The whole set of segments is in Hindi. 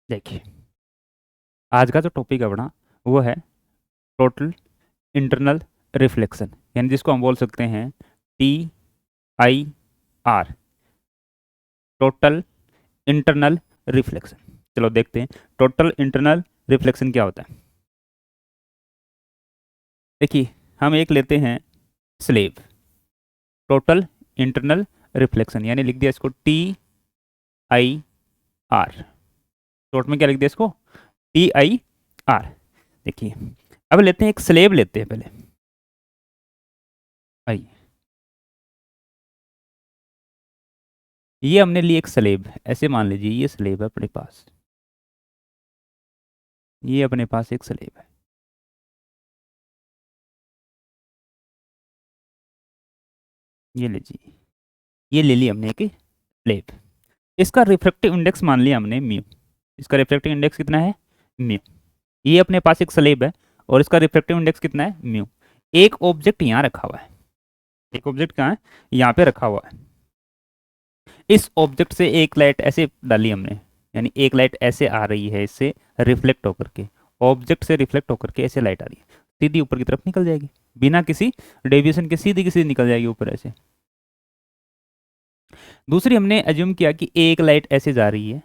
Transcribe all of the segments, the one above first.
देखिए, आज का जो टॉपिक है अपना वो है टोटल इंटरनल रिफ्लेक्शन, यानी जिसको हम बोल सकते हैं TIR, टोटल इंटरनल रिफ्लेक्शन। चलो देखते हैं टोटल इंटरनल रिफ्लेक्शन क्या होता है। देखिए, हम एक लेते हैं स्लेब, टोटल इंटरनल रिफ्लेक्शन, यानी लिख दिया इसको TIR। शॉर्ट में क्या लिख दिया इसको? TIR। देखिए, अब लेते हैं एक स्लेब लेते हैं पहले। आइए, ये हमने ली एक स्लेब, ऐसे मान लीजिए ये स्लेब है अपने पास, ये अपने पास एक स्लेब है। ये लीजिए, ये ले ली हमने एक स्लेब। इसका रिफ्रैक्टिव इंडेक्स मान लिया हमने म्यू। इसका रिफ्रैक्टिव इंडेक्स कितना है? म्यू। ये अपने पास एक स्लेब है और इसका रिफ्रैक्टिव इंडेक्स कितना है? म्यू। एक ऑब्जेक्ट यहाँ रखा हुआ है, एक ऑब्जेक्ट कहाँ है? यहाँ पे रखा हुआ है। इस ऑब्जेक्ट से एक लाइट ऐसे डाली हमने, यानी एक लाइट ऐसे आ रही है, इससे रिफ्लेक्ट होकर के, ऑब्जेक्ट से रिफ्लेक्ट होकर के ऐसे लाइट आ रही है, सीधी ऊपर की तरफ निकल जाएगी बिना किसी डेविएशन के, सीधी की सीधी निकल जाएगी ऊपर ऐसे। दूसरी हमने अज्यूम किया कि एक लाइट ऐसे जा रही है,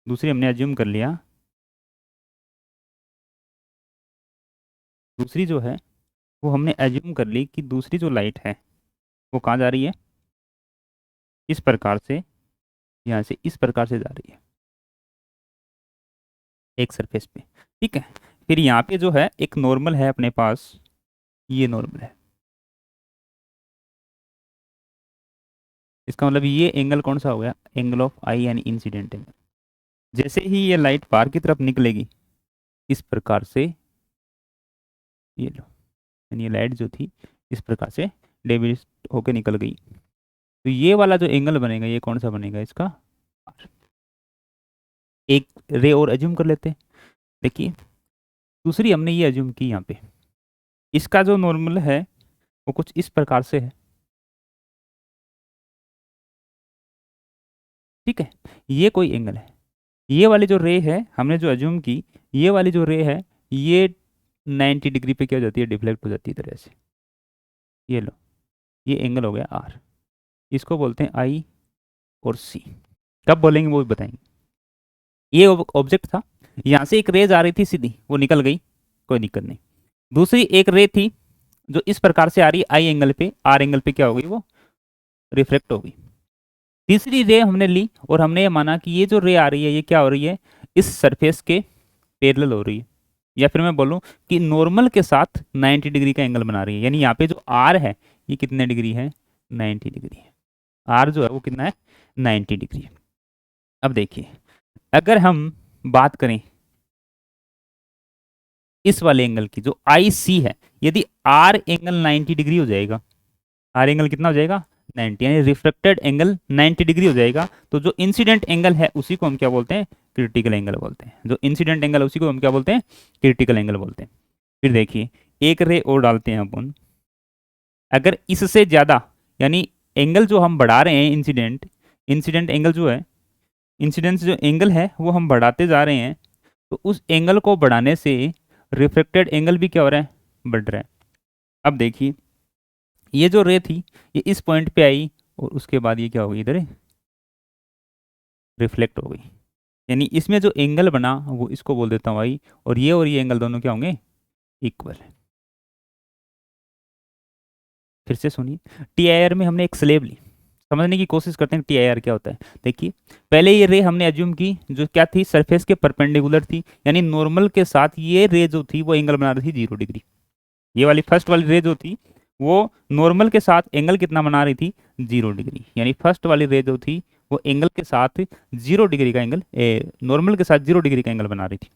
दूसरी हमने अज्यूम कर लिया, दूसरी जो है वो हमने अज्यूम कर ली कि दूसरी जो लाइट है वो कहाँ जा रही है? इस प्रकार से, यहाँ से इस प्रकार से जा रही है एक सरफेस पे। ठीक है, फिर यहाँ पे जो है एक नॉर्मल है अपने पास, ये नॉर्मल है। इसका मतलब ये एंगल कौन सा हो गया? एंगल ऑफ आई, यानी इंसिडेंट एंगल। जैसे ही ये लाइट बाहर की तरफ निकलेगी इस प्रकार से, ये लो, यानी ये लाइट जो थी इस प्रकार से डेविएट होके निकल गई, तो ये वाला जो एंगल बनेगा ये कौन सा बनेगा? इसका R। एक रे और अज्यूम कर लेते हैं। देखिए, दूसरी हमने ये अज्यूम की यहाँ पे, इसका जो नॉर्मल है वो कुछ इस प्रकार से है। ठीक है, ये कोई एंगल है, ये वाली जो रे है हमने जो अज्यूम की, ये वाली जो रे है ये 90 डिग्री पे क्या हो जाती है? डिफ्लेक्ट हो जाती है तरह से। ये लो, ये एंगल हो गया R, इसको बोलते हैं I और C। कब बोलेंगे वो भी बताएंगे। ये ऑब्जेक्ट था, यहाँ से एक रेज आ रही थी सीधी, वो निकल गई, कोई दिक्कत नहीं। दूसरी एक रे थी जो इस प्रकार से आ रही आई एंगल पे, आर एंगल पे क्या हो गई? वो रिफ्लेक्ट हो गई। तीसरी रे हमने ली और हमने ये माना कि ये जो रे आ रही है ये क्या हो रही है? इस सरफेस के पैरेलल हो रही है, या फिर मैं बोलूं कि नॉर्मल के साथ 90 डिग्री का एंगल बना रही है। यानी यहाँ पे जो आर है ये कितने डिग्री है? 90 डिग्री है। आर जो है वो कितना है? 90 डिग्री। अब देखिए, अगर हम बात करें इस वाले एंगल की जो आई सी है, यदि आर एंगल 90 डिग्री हो जाएगा, आर एंगल कितना हो जाएगा? 90, यानी रिफ्लेक्टेड एंगल 90 डिग्री हो जाएगा, तो जो इंसिडेंट एंगल है उसी को हम क्या बोलते हैं? क्रिटिकल एंगल बोलते हैं। जो इंसिडेंट एंगल है उसी को हम क्या बोलते हैं? क्रिटिकल एंगल बोलते हैं। फिर देखिए, एक रे और डालते हैं अपन। अगर इससे ज़्यादा, यानी एंगल जो हम बढ़ा रहे हैं, इंसिडेंट इंसिडेंट एंगल जो है, इंसिडेंस जो एंगल है वो हम बढ़ाते जा रहे हैं, तो उस एंगल को बढ़ाने से रिफ्लेक्टेड एंगल भी क्या हो रहा है? बढ़ रहा है। अब देखिए, ये जो रे थी ये इस पॉइंट पे आई और उसके बाद ये क्या हो गई? इधर रिफ्लेक्ट हो गई, यानी इसमें जो एंगल बना वो इसको बोल देता हूँ आई, और ये एंगल दोनों क्या होंगे? इक्वल। फिर से सुनिए, TIR में हमने एक स्लेब ली, समझने की कोशिश करते हैं TIR क्या होता है। देखिए, पहले ये रे हमने अज्यूम की जो क्या थी? सरफेस के परपेंडिकुलर थी, यानी नॉर्मल के साथ ये रे जो थी वो एंगल बना रही थी 0 डिग्री। ये वाली फर्स्ट वाली रे जो थी वो नॉर्मल के साथ एंगल कितना बना रही थी? 0 डिग्री। यानी फर्स्ट वाली रे जो थी वो एंगल के साथ 0 डिग्री का एंगल, नॉर्मल के साथ 0 डिग्री का एंगल बना रही थी,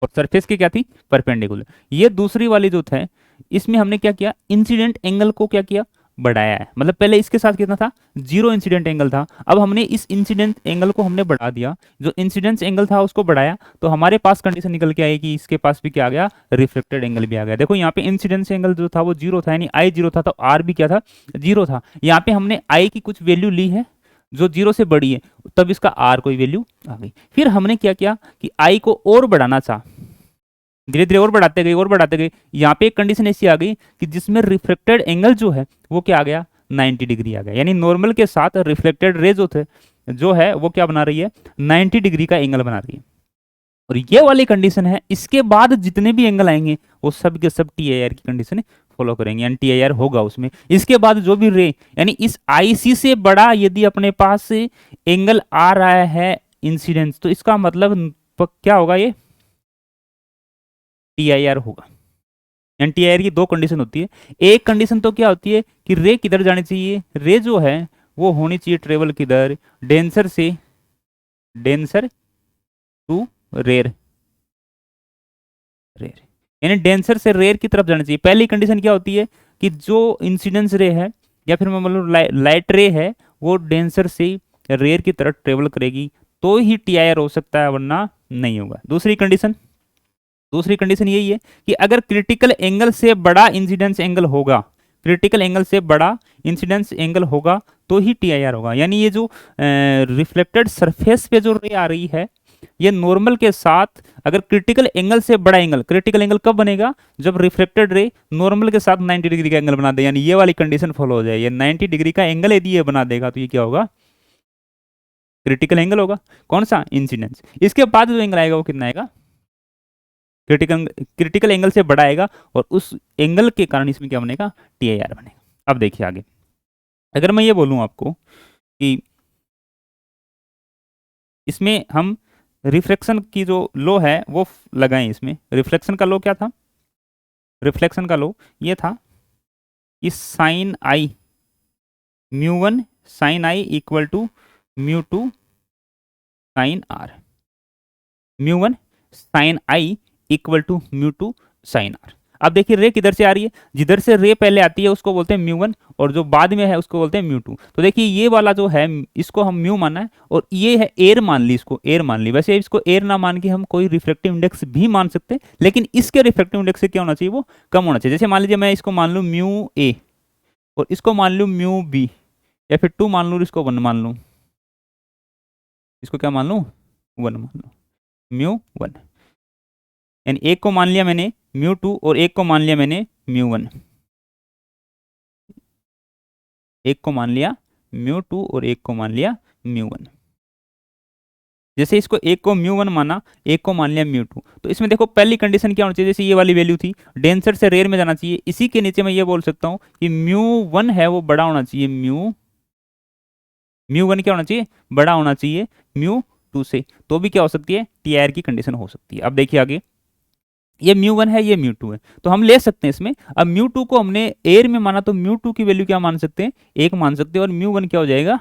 और सरफेस की क्या थी? परपेंडिकुलर। ये दूसरी वाली जो था, इसमें हमने क्या किया? इंसिडेंट एंगल को क्या किया? बढ़ाया है। मतलब पहले इसके साथ कितना था? 0 इंसिडेंट एंगल था, अब हमने इस इंसिडेंट एंगल को हमने बढ़ा दिया, जो इंसिडेंस एंगल था उसको बढ़ाया, तो हमारे पास कंडीशन निकल के आई कि इसके पास भी क्या आ गया? रिफ्लेक्टेड एंगल भी आ गया। देखो, यहाँ पे इंसिडेंस एंगल जो था वो 0 था, यानी आई 0 था, तो आर भी क्या था? 0 था। यहाँ पे हमने आई की कुछ वैल्यू ली है, जो 0 से बड़ी है, तब इसका r कोई वैल्यू आ गई। फिर हमने क्या किया कि i को और बढ़ाना चाहा, धीरे धीरे और बढ़ाते गए और बढ़ाते गए। यहाँ पे एक कंडीशन ऐसी आ गई कि जिसमें रिफ्लेक्टेड एंगल जो है वो क्या आ गया, 90 डिग्री आ गया। यानी नॉर्मल के साथ रिफ्लेक्टेड रे जो है वो क्या बना रही है, 90 डिग्री का एंगल बना रही है। और ये वाली कंडीशन है, इसके बाद जितने भी एंगल आएंगे वो सब के सब टी आई आर की कंडीशन फॉलो करेंगे, यानी टी आई आर होगा उसमें। इसके बाद जो भी रे, यानी इस आईसी से बड़ा यदि अपने पास एंगल आ रहा है इंसिडेंस, तो इसका मतलब क्या होगा, ये टी आई आर होगा। यानी टी आई आर की दो कंडीशन होती है। एक कंडीशन तो क्या होती है कि रे किधर जानी चाहिए, रे जो है वो होनी चाहिए ट्रेवल किधर, डेंसर से डेंसर टू रेयर, रेयर यानी डेंसर से रेयर की तरफ जाना चाहिए। पहली कंडीशन क्या होती है कि जो इंसिडेंस रे है या फिर मैं मतलब लाइट रे है वो डेंसर से रेयर की तरफ ट्रेवल करेगी, तो ही टी आई आर हो सकता है, वरना नहीं होगा। दूसरी कंडीशन यही है कि अगर क्रिटिकल एंगल से बड़ा इंसिडेंस एंगल होगा, क्रिटिकल एंगल से बड़ा इंसिडेंस एंगल होगा तो ही टी आई आर होगा। यानी ये जो रिफ्लेक्टेड सरफेस पे जो रे आ रही है, ये नॉर्मल के साथ अगर क्रिटिकल एंगल से बड़ा एंगल, क्रिटिकल एंगल कब बनेगा, जब रिफ्लेक्टेड रे नॉर्मल के साथ 90 डिग्री का एंगल बना दे, यानी ये वाली कंडीशन फॉलो हो जाए। ये 90 डिग्री का एंगल यदि ये बना देगा तो ये क्या होगा, क्रिटिकल एंगल होगा। कौन सा, इंसिडेंस। इसके बाद जो एंगल आएगा वो कितना आएगा, क्रिटिकल एंगल से बड़ा आएगा, और उस एंगल के कारण इसमें क्या बनेगा, टी आई आर बनेगा। अब देखिए आगे, अगर मैं ये बोलूं आपको कि इसमें हम रिफ्लेक्शन की जो लो है वो लगाएं, इसमें रिफ्लेक्शन का लो क्या था, रिफ्लेक्शन का लो ये था कि sine i mu one sine I equal to mu two sine r, mu one sine I equal to mu two sine r. अब देखिए रे किधर से आ रही है, जिधर से रे पहले आती है उसको बोलते हैं म्यू वन, और जो बाद में है उसको बोलते हैं म्यू टू। तो देखिए ये वाला जो है इसको हम म्यू माना है, और ये है एयर मान ली, इसको एयर मान ली। वैसे इसको एयर ना मान के हम कोई रिफ्लेक्टिव इंडेक्स भी मान सकते हैं, लेकिन इसके रिफ्लेक्टिव इंडेक्स से क्या होना चाहिए, वो कम होना चाहिए। जैसे मान लीजिए मैं इसको मान लूँ म्यू ए, और इसको मान लूँ म्यू बी, या फिर 2 मान लूँ, इसको 1 मान लूँ, इसको क्या मान लूँ, 1 मान लूँ, म्यू 1। यानी एक को मान लिया मैंने म्यू 2 और एक को मान लिया मैंने म्यू 1, एक को मान लिया म्यू 2 और एक को मान लिया म्यू 1। जैसे इसको एक को म्यू 1 माना, एक को मान लिया म्यू 2, तो इसमें देखो पहली कंडीशन क्या होनी चाहिए, जैसे ये वाली वैल्यू थी, डेंसर से रेयर में जाना चाहिए। इसी के नीचे मैं ये बोल सकता हूँ कि म्यू 1 है वो बड़ा होना चाहिए, म्यू म्यू 1 क्या होना चाहिए, बड़ा होना चाहिए म्यू 2 से, तो भी क्या हो सकती है, टी आई आर की कंडीशन हो सकती है। अब देखिए आगे, ये म्यू 1 है, ये म्यू 2 है, तो हम ले सकते हैं इसमें। अब म्यू 2 को हमने एयर में माना, तो म्यू 2 की वैल्यू क्या मान सकते हैं, 1 मान सकते हैं, और म्यू 1 क्या हो जाएगा,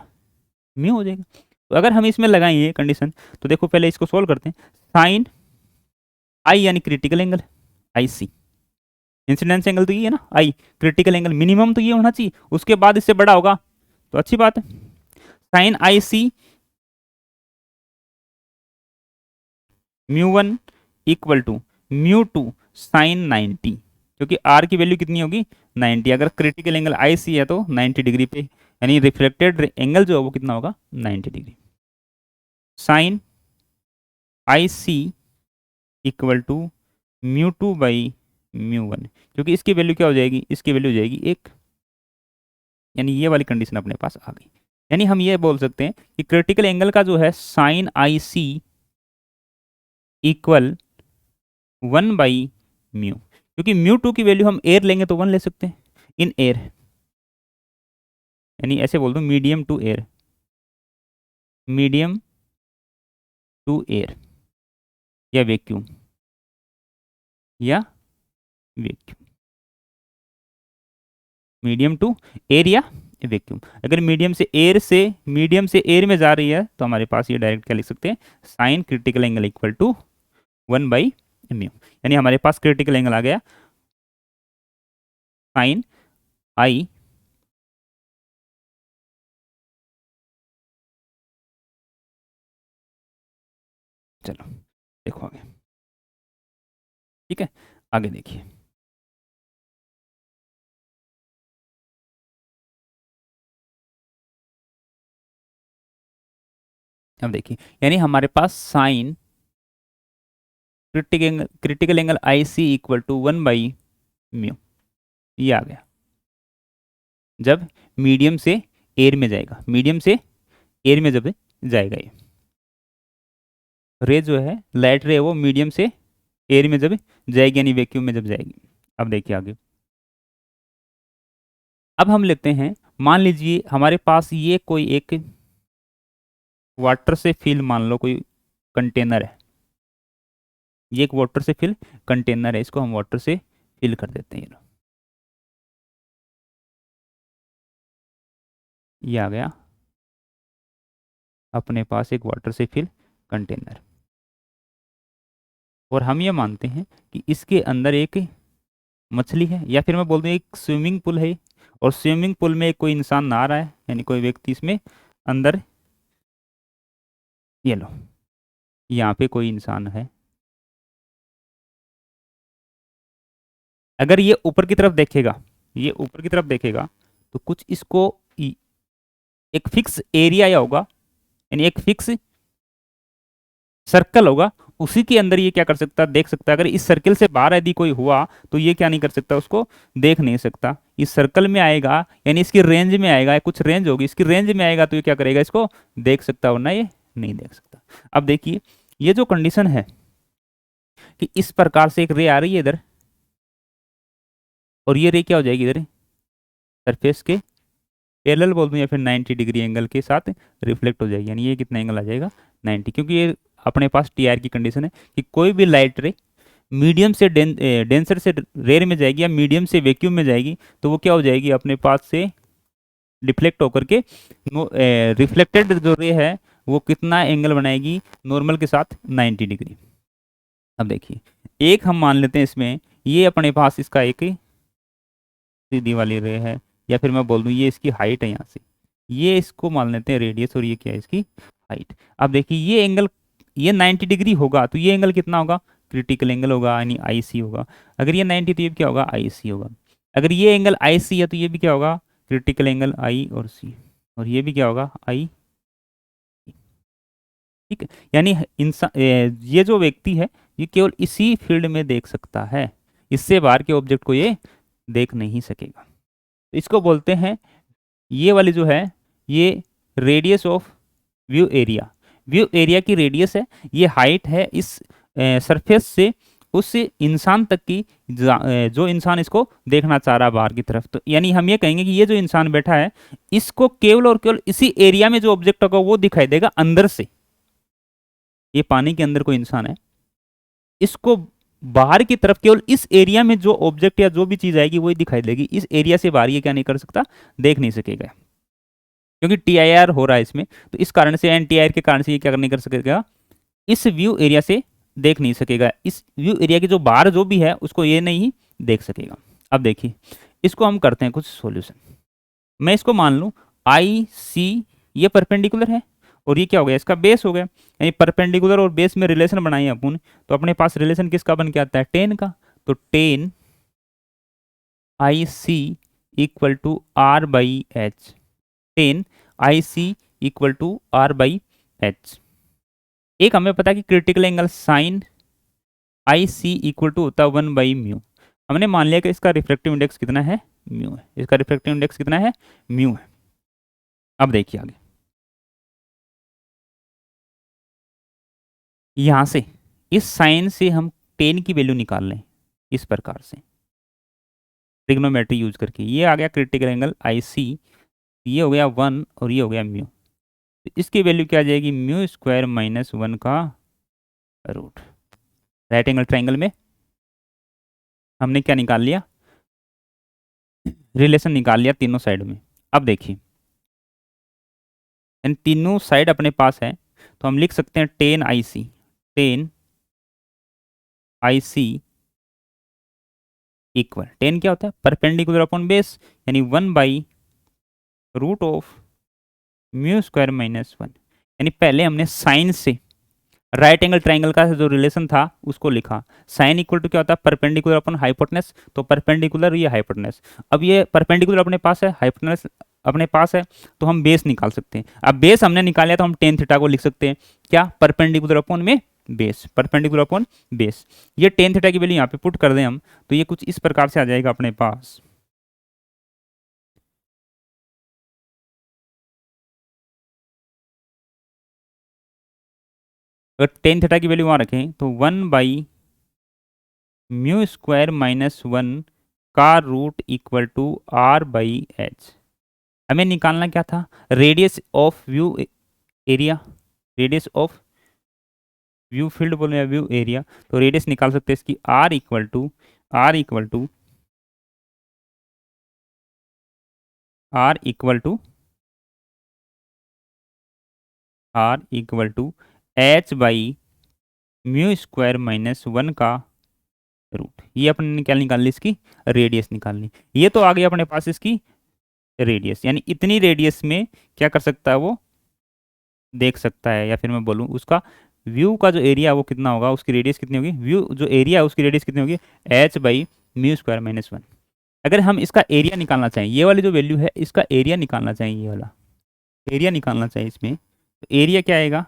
म्यू हो जाएगा। तो अगर हम इसमें लगाएं ये कंडीशन, तो देखो पहले इसको सोल्व करते हैं। साइन आई यानी critical angle, I C, incidence angle तो ये है ना आई, क्रिटिकल एंगल मिनिमम तो ये होना चाहिए, उसके बाद इससे बड़ा होगा तो अच्छी बात है। Sine I c mu 1 equal to mu 2 sine 90, क्योंकि आर की वैल्यू कितनी होगी, 90। अगर क्रिटिकल एंगल आई सी है तो 90 डिग्री पे, यानी रिफ्लेक्टेड एंगल जो है वो कितना होगा, 90 degree. Sine I C equal to mu 2 by mu 1, क्योंकि इसकी वैल्यू क्या हो जाएगी, इसकी वैल्यू हो जाएगी 1, यानी ये वाली कंडीशन अपने पास आ गई। यानी हम ये बोल सकते हैं कि क्रिटिकल एंगल का जो है sine I C equal 1 by mu, क्योंकि म्यू 2 की वैल्यू हम एयर लेंगे तो 1 ले सकते हैं, इन एयर, यानी ऐसे बोल दो medium to air, medium to air, या वैक्यूम, या वैक्यूम, मीडियम टू एयर या वैक्यूम। अगर मीडियम से एयर में जा रही है तो हमारे पास ये डायरेक्ट क्या लिख सकते हैं, sine critical angle equal to 1 by mu, यानी हमारे पास क्रिटिकल एंगल आ गया साइन आई, चलो देखो आगे, ठीक है, आगे देखिए। अब देखिए, यानी हमारे पास sine critical angle I C equal to 1/μ, ये आ गया जब मीडियम से एयर में जाएगा, मीडियम से एयर में जब जाएगा, ये रे जो है लाइट रे वो मीडियम से एयर में जब जाएगी यानी वैक्यूम में जब जाएगी। अब देखिए आगे, अब हम लेते हैं, मान लीजिए हमारे पास ये कोई एक वाटर से फिल, मान लो कोई कंटेनर है, ये एक वाटर से फिल कंटेनर है, इसको हम वाटर से फिल कर देते हैं। ये आ गया अपने पास एक वाटर से फिल कंटेनर, और हम ये मानते हैं कि इसके अंदर एक मछली है, या फिर मैं बोल दूं एक स्विमिंग पूल है, और स्विमिंग पूल में कोई इंसान नहा रहा है, यानी कोई व्यक्ति इसमें अंदर, ये लो यहाँ पे कोई इंसान है। अगर ये ऊपर की तरफ देखेगा, ये ऊपर की तरफ देखेगा तो कुछ इसको एक फिक्स एरिया या होगा, यानी एक फिक्स सर्कल होगा, उसी के अंदर ये क्या कर सकता है, देख सकता है। अगर इस सर्कल से बाहर यदि कोई हुआ तो ये क्या नहीं कर सकता, उसको देख नहीं सकता। इस सर्कल में आएगा यानी इसकी रेंज में आएगा, कुछ रेंज होगी, इसकी रेंज में आएगा तो ये क्या करेगा, इसको देख सकता, वरना ये नहीं देख सकता। अब देखिए ये जो कंडीशन है कि इस प्रकार से एक रे आ रही है इधर, और ये रे क्या हो जाएगी इधर सरफेस के पैरेलल बोल दूं या फिर 90 डिग्री एंगल के साथ रिफ्लेक्ट हो जाएगी, यानी ये कितना एंगल आ जाएगा 90, क्योंकि ये अपने पास टीआर की कंडीशन है कि कोई भी लाइट रे मीडियम से डेंसर से रेयर में जाएगी या मीडियम से वैक्यूम में जाएगी तो वो क्या हो जाएगी, अपने पास से डिफ्लेक्ट होकर के रिफ्लेक्टेड जो रे है वो कितना एंगल बनाएगी नॉर्मल के साथ 90 डिग्री। अब देखिए एक हम मान लेते हैं इसमें, ये अपने पास इसका एक सीधी वाली रे है, या फिर मैं बोल दूं ये इसकी हाइट है, यहाँ से ये इसको मान लेते हैं रेडियस, और ये क्या है इसकी हाइट। अब देखिए ये एंगल ये 90 डिग्री होगा तो ये एंगल कितना होगा, क्रिटिकल एंगल होगा, यानी आई सी होगा। अगर ये 90 तो ये क्या होगा, आई सी होगा। अगर ये एंगल आई सी है तो ये भी क्या होगा, क्रिटिकल एंगल आई और सी, और ये भी क्या होगा आई। ठीक है, यानी इंसान ये जो व्यक्ति है ये केवल इसी फील्ड में देख सकता है, इससे बाहर के ऑब्जेक्ट को ये देख नहीं सकेगा। तो इसको बोलते हैं, ये वाली जो है ये radius of view area, view area की रेडियस है, ये हाइट है इस सरफेस से उस इंसान तक की जो इंसान इसको देखना चाह रहा है बाहर की तरफ। तो यानी हम ये कहेंगे कि ये जो इंसान बैठा है इसको केवल और केवल इसी एरिया में जो ऑब्जेक्ट होगा वो दिखाई देगा अंदर से। ये पानी के अंदर कोई इंसान है, इसको बाहर की तरफ केवल इस एरिया में जो ऑब्जेक्ट या जो भी चीज आएगी वही दिखाई देगी, इस एरिया से बाहर ये क्या नहीं कर सकता, देख नहीं सकेगा, क्योंकि टीआईआर हो रहा है इसमें। तो इस कारण से एन टीआईआर के कारण से ये क्या नहीं कर सकेगा, इस व्यू एरिया से देख नहीं सकेगा, इस व्यू एरिया के जो बाहर जो भी है उसको ये नहीं देख सकेगा। अब देखिए इसको हम करते हैं कुछ सॉल्यूशन। मैं इसको मान लूं आई सी ये परपेंडिकुलर है, और ये क्या हो गया, इसका बेस हो गया, यानी परपेंडिकुलर और बेस में रिलेशन बनाई अपन, तो अपने पास रिलेशन किसका बन के आता है, टेन का। तो tan i C equal to r by h, tan i C equal to r by h. एक हमें पता है कि critical angle sine I C equal to होता है 1/μ। हमने मान लिया कि इसका रिफ्रैक्टिव इंडेक्स कितना है, म्यू है, इसका रिफ्रैक्टिव इंडेक्स कितना है, म्यू है। अब देखिए आगे, यहां से इस साइन से हम टेन की वैल्यू निकाल लें इस प्रकार से ट्रिग्नोमेट्री यूज करके। ये आ गया क्रिटिकल एंगल आई सी, ये हो गया 1 और ये हो गया म्यू, तो इसकी वैल्यू क्या आ जाएगी, म्यू स्क्वायर माइनस 1 का रूट। राइट एंगल ट्राइंगल में हमने क्या निकाल लिया, रिलेशन निकाल लिया तीनों साइड में। अब देखिए इन तीनों साइड अपने पास है तो हम लिख सकते हैं ten i C, ten i C equal, ten क्या होता है, परपेंडिकुलर अपॉन बेस, यानी 1/रूट ऑफ म्यू स्क्वायर माइनस 1। यानी पहले हमने साइन से राइट एंगल ट्राइंगल का जो रिलेशन था उसको लिखा, साइन इक्वल टू क्या होता है, परपेंडिकुलर अपॉन हाइपोटेनस, तो परपेंडिकुलर ये हाइपोटेनस। अब ये परपेंडिकुलर अपने पास है, हाइपोटेनस अपने पास है तो हम बेस निकाल सकते हैं। अब बेस हमने निकाला तो हम टेन थीटा को लिख सकते हैं क्या, परपेंडिकुलर अपॉन में बेस, परपेंडिकुलर अपॉन बेस। ये टेन थीटा की वैल्यू यहाँ पे पुट कर दें हम तो ये कुछ इस प्रकार से आ जाएगा अपने पास। अगर टेन थीटा की वैल्यू वहाँ रखें तो 1/μ² -1 का रूट इक्वल टू r/h। हमें निकालना क्या था, radius of view area, radius of view field बोले या व्यू एरिया, तो रेडियस निकाल सकते हैं इसकी r equal to r equal to r equal to r equal to h/μ² -1 का रूट। ये अपने क्या निकाल ली, इसकी रेडियस निकालनी। ये तो आ गई अपने पास इसकी रेडियस, यानी इतनी रेडियस में क्या कर सकता है वो देख सकता है, या फिर मैं बोलूँ उसका व्यू का जो एरिया वो कितना होगा, उसकी रेडियस कितनी होगी, व्यू जो एरिया है उसकी रेडियस कितनी होगी, h/μ² -1। अगर हम इसका एरिया निकालना चाहें, ये वाली जो वैल्यू है इसका एरिया निकालना चाहिए, ये वाला एरिया निकालना चाहिए इसमें, तो एरिया क्या आएगा,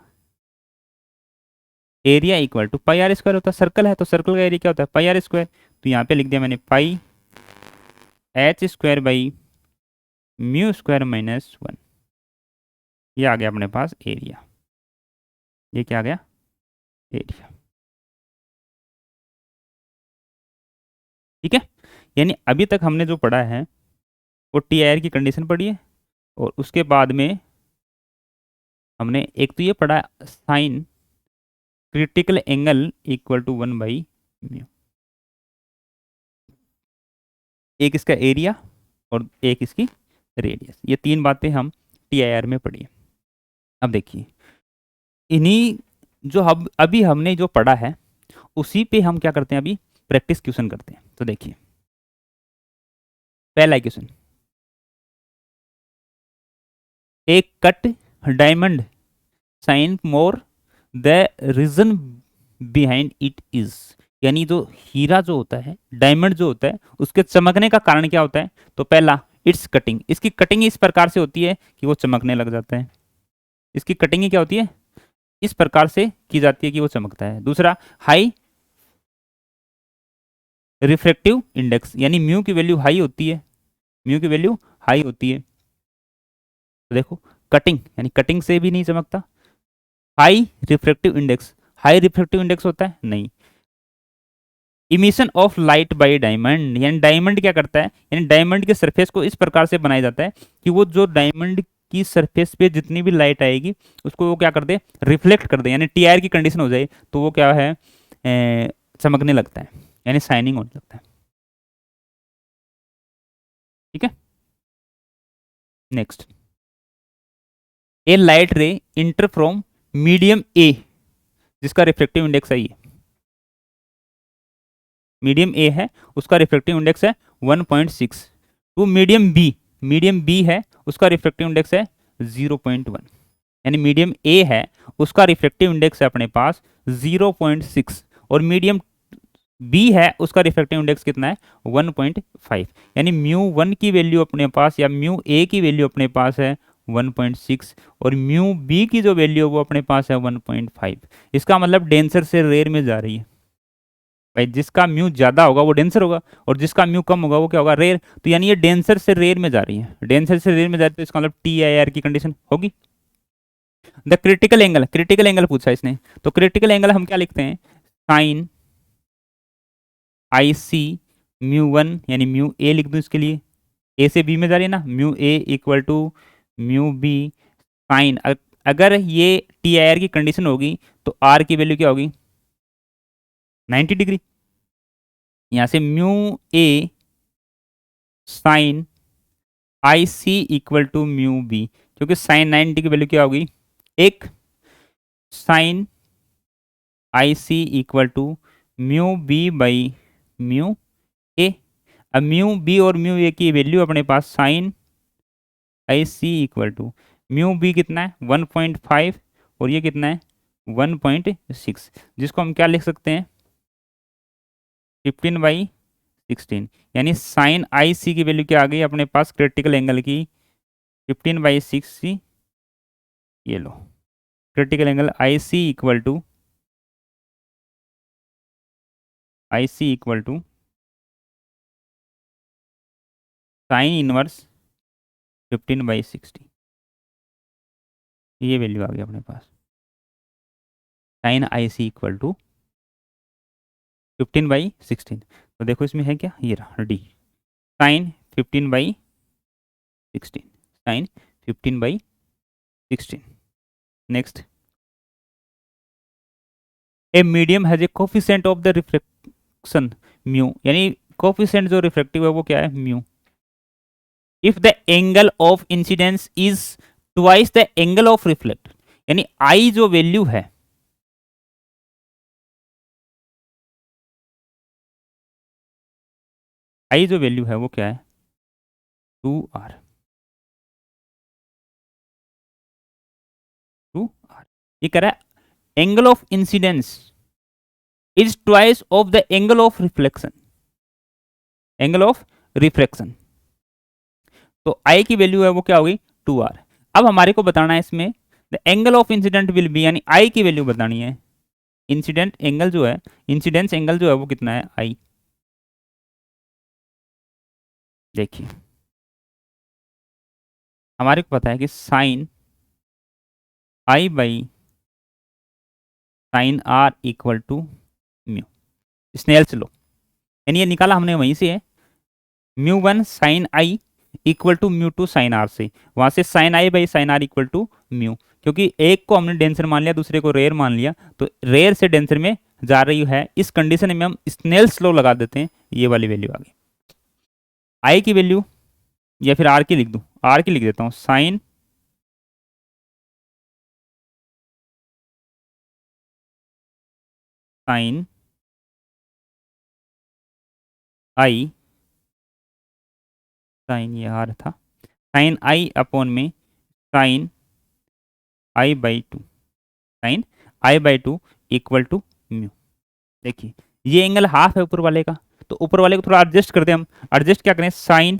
एरिया इक्वल टू πr² होता है, सर्कल है तो सर्कल का एरिया क्या होता है πr²। तो यहाँ पे लिख दिया मैंने पाई h² μ² -1। ये आ गया अपने पास एरिया, ये क्या आ गया एरिया। ठीक है, यानी अभी तक हमने जो पढ़ा है वो TIR की कंडीशन पढ़ी है, और उसके बाद में हमने एक तो ये पढ़ा sine critical angle equal to 1/μ, एक इसका एरिया और एक इसकी रेडियस। ये तीन बातें हम TIR में पढ़ी है। अब देखिए इन्हीं जो हम अभी हमने जो पढ़ा है उसी पे हम क्या करते हैं, अभी प्रैक्टिस क्वेश्चन करते हैं। तो देखिए पहला क्वेश्चन, एक cut diamond shine more the reason behind it is, यानी जो हीरा जो होता है, डायमंड जो होता है, उसके चमकने का कारण क्या होता है। तो पहला इट्स कटिंग, इसकी कटिंग इस प्रकार से होती है कि वो चमकने लग जाता है। इसकी कटिंग ही क्या होती है, इस प्रकार से की जाती है कि वो चमकता है। दूसरा हाई रिफ्रैक्टिव इंडेक्स, यानी म्यू की वैल्यू हाई होती है, म्यू की वैल्यू हाई होती है। तो देखो कटिंग, यानी कटिंग से भी नहीं चमकता। High refractive index, high refractive index होता है नहीं। Emission of light by diamond, यानी डायमंड क्या करता है, यानी डायमंड के सरफेस को इस प्रकार से बनाया जाता है कि वो जो डायमंड की सरफेस पे जितनी भी लाइट आएगी उसको वो क्या कर दे, रिफ्लेक्ट कर दे, यानी TIR की कंडीशन हो जाए तो वो क्या है चमकने लगता है, यानी शाइनिंग होने लगता है। ठीक है, next, A light ray inter from medium ए, जिसका रिफ्लेक्टिव इंडेक्स है ये मीडियम ए है, उसका रिफ्लेक्टिव इंडेक्स है 1.6, to medium B, medium B है उसका रिफ्लेक्टिव इंडेक्स है 0.1, यानी मीडियम ए है उसका रिफ्लेक्टिव इंडेक्स है अपने पास 0.6, और मीडियम बी है उसका रिफ्लेक्टिव इंडेक्स कितना है 1.5, यानी μ1 की वैल्यू अपने पास या μ की वैल्यू अपने पास है 1.6, और μb की जो वैल्यू है वो अपने पास है 1.5। इसका मतलब डेंसर से रेयर में जा रही है भाई, जिसका म्यू ज्यादा होगा वो डेंसर होगा और जिसका म्यू कम होगा वो क्या होगा, रेयर। तो यानी ये डेंसर से रेयर में जा रही है, डेंसर से रेयर में जा रही है, तो इसका मतलब TIR की कंडीशन होगी। The critical angle, critical angle पूछा इसने, तो क्रिटिकल एंगल हम क्या लिखते हैं, साइन IC μ1, यानी μA लिख दूं इसके लिए, A से B में जा रही है ना, μA equal to μB sign, अगर ये TIR की कंडीशन होगी तो R की वैल्यू क्या होगी 90 डिग्री, यहाँ से μA sign IC equal to μB, क्योंकि साइन 90 की वैल्यू क्या होगी एक, sign IC equal to μB/μA। अब μB और μA की वैल्यू अपने पास sine IC equal to μB कितना है 1.5 और ये कितना है 1.6, जिसको हम क्या लिख सकते हैं 15/16, यानी साइन IC की वैल्यू क्या आ गई अपने पास क्रिटिकल एंगल की 15/60, ये लो critical angle I C equal to sine inverse 15/60, ये वैल्यू आ गई अपने पास। Sine I C equal to 15/16, तो देखो इसमें है क्या, ये रहा D, sine 15/16, sine 15/16। Next, a medium has a coefficient of the reflection mu, यानी कोफिशिएंट जो रिफ्लेक्टिव है वो क्या है, mu. If the angle of incidence is twice the angle of reflect, यानी आई जो वैल्यू है, आई जो वैल्यू है वो क्या है, 2r, 2r। ये कह रहा है angle of incidence is twice of the angle of reflection, angle of reflection, तो आई की वैल्यू है वो क्या होगी, 2r। अब हमारे को बताना है इसमें the angle of incident will be, यानी आई की वैल्यू बतानी है। इंसिडेंट एंगल जो है, इंसिडेंस एंगल जो है वो कितना है, आई। देखिए हमारे को पता है कि sine I by sine R equal to mu, Snell's law, यानी ये निकाला हमने वहीं से है, mu one sine I equal to mu two sine R से, वहां से sine I by sine R equal to mu, क्योंकि एक को हमने डेंसर मान लिया, दूसरे को रेयर मान लिया, तो रेयर से डेंसर में जा रही है, इस कंडीशन में हम स्नेल्स लो लगा देते हैं, ये वाली वैल्यू आ गई। आई की वैल्यू, या फिर आर की लिख दूं, आर की लिख देता हूं, साइन साइन आई, साइन ये आर था, साइन आई अपॉन में sine I by two, sine I by two equal to mu. देखिए ये एंगल हाफ है ऊपर वाले का, तो ऊपर वाले को थोड़ा एडजस्ट करते हैं हम, एडजस्ट क्या करें, साइन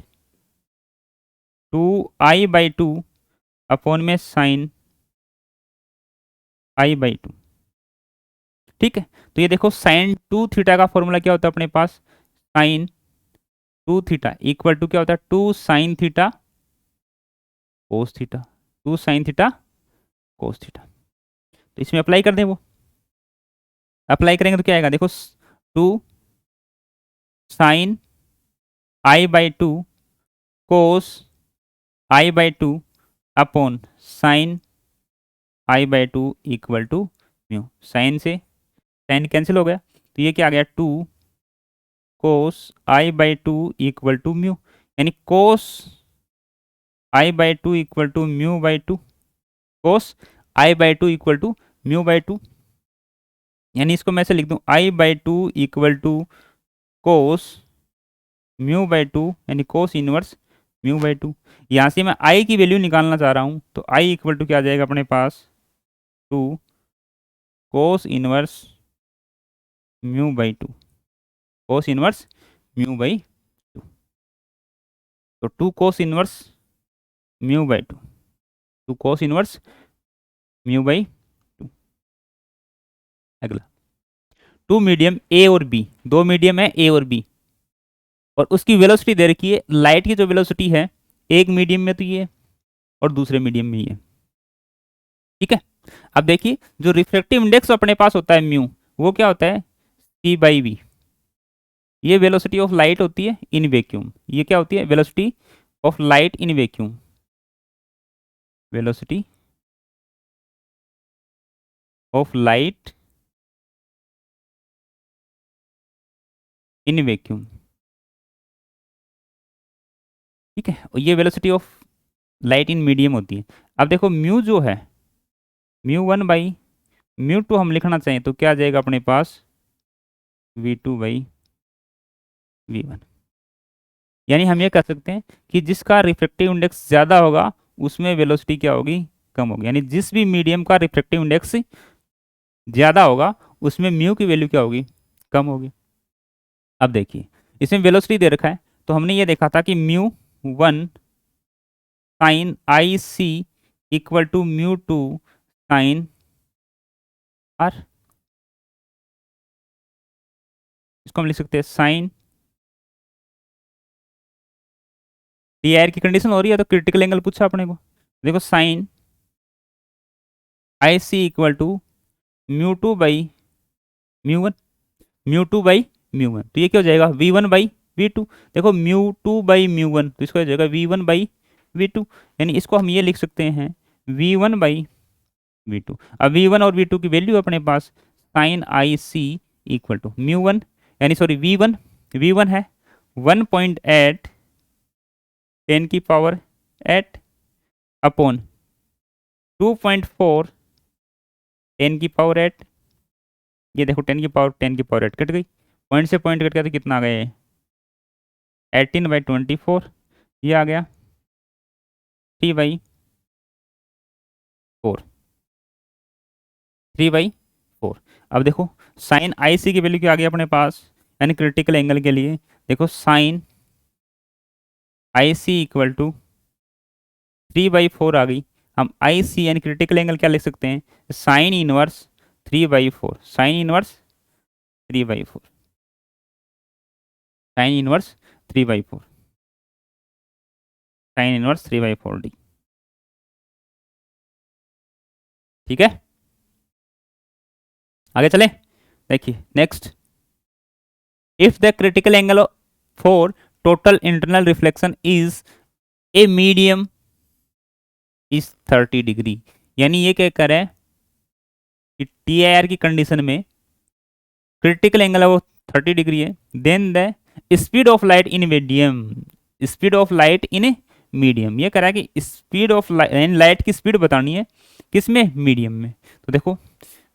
2i/2 अपॉन में साइन i/2, ठीक है। तो ये देखो साइन 2 थीटा का फॉर्मूला क्या होता है अपने पास, साइन 2 थीटा इक्वल टू क्या होता है, 2 sin theta cos theta, 2 sin theta cos theta. तो इसमें अप्लाई कर दें, वो अप्लाई करेंगे तो क्या आएगा, देखो 2 sin i/2 cos i/2 upon sine i/2 equal to mu. Sine से साइन कैंसिल हो गया, तो ये क्या आ गया, 2 cos i/2 equal to mu, यानी cos i/2 इक्वल टू म्यू/2, cos i/2 इक्वल टू म्यू/2, यानी इसको मैं ऐसे लिख दूं, i/2 इक्वल टू cos म्यू/2, यानी cos इनवर्स म्यू/2। यहाँ से मैं i की वैल्यू निकालना चाह रहा हूँ, तो i इक्वल टू क्या आ जाएगा अपने पास, 2 cos इनवर्स म्यू/2, cos इनवर्स म्यू/2, तो 2 cos इनवर्स म्यू/2, 2 cos इनवर्स म्यू/2। अगला, टू मीडियम ए और बी, दो मीडियम है ए और बी, और उसकी वेलोसिटी दे रखी है, लाइट की जो वेलोसिटी है एक मीडियम में तो ये और दूसरे मीडियम में ये, ठीक है। अब देखिए जो रिफ्रैक्टिव इंडेक्स अपने पास होता है म्यू, वो क्या होता है, c/v, ये वेलोसिटी ऑफ लाइट होती है इन वैक्यूम, ये क्या होती है, velocity of light in vacuum, velocity of light in vacuum, ठीक है, और ये velocity of light in medium होती है। अब देखो म्यू जो है, म्यू1/म्यू2 हम लिखना चाहें तो क्या आ जाएगा अपने पास, v2/v1, यानी हम ये कह सकते हैं कि जिसका रिफ्रैक्टिव इंडेक्स ज़्यादा होगा उसमें वेलोसिटी क्या होगी, कम होगी, यानी जिस भी मीडियम का रिफ्रैक्टिव इंडेक्स ज़्यादा होगा उसमें म्यू की वैल्यू क्या होगी, कम होगी। अब देखिए इसमें वेलोसिटी दे रखा है, तो हमने ये देखा था कि mu 1 sine I C equal to mu two sine r. इसको हम लिख सकते हैं साइन टी आर की कंडीशन हो रही है तो क्रिटिकल एंगल पूछा अपने को। देखो sine I C equal to mu two by mu one, mu two by mu one, तो ये क्या हो जाएगा V one by V two. देखो mu two by mu one, तो इसको हो जाएगा V one by V two, यानी इसको हम ये लिख सकते हैं V one by V two. अब वी वन और वी टू की वैल्यू अपने पास sine I C equal to mu one, यानी सॉरी वी वन है 1.8 10⁸ अपॉन 2.4 10⁸। ये देखो 10⁸ कट गई, पॉइंट से पॉइंट कट गया तो कितना आ गया ये 18/24, ये आ गया 3/4, 3/4। अब देखो साइन आई सी की वैल्यू क्या आ गई अपने पास, यानी क्रिटिकल एंगल के लिए देखो sine I C equal to 3/4 आ गई। हम आई सी यानी क्रिटिकल एंगल क्या लिख सकते हैं, sine inverse 3/4, sine inverse 3/4, sine inverse 3/4, sine inverse 3/4 D. ठीक है, आगे चले। देखिए next, if the critical angle for total internal reflection is a medium is 30 degree, यानी ये क्या कर रहा है कि टी आई आर की कंडीशन में क्रिटिकल एंगल है वो 30 डिग्री है, then the speed of light in medium, speed of light in medium, ये कह रहा है कि स्पीड ऑफ लाइट की स्पीड बतानी है किसमें, मीडियम में। तो देखो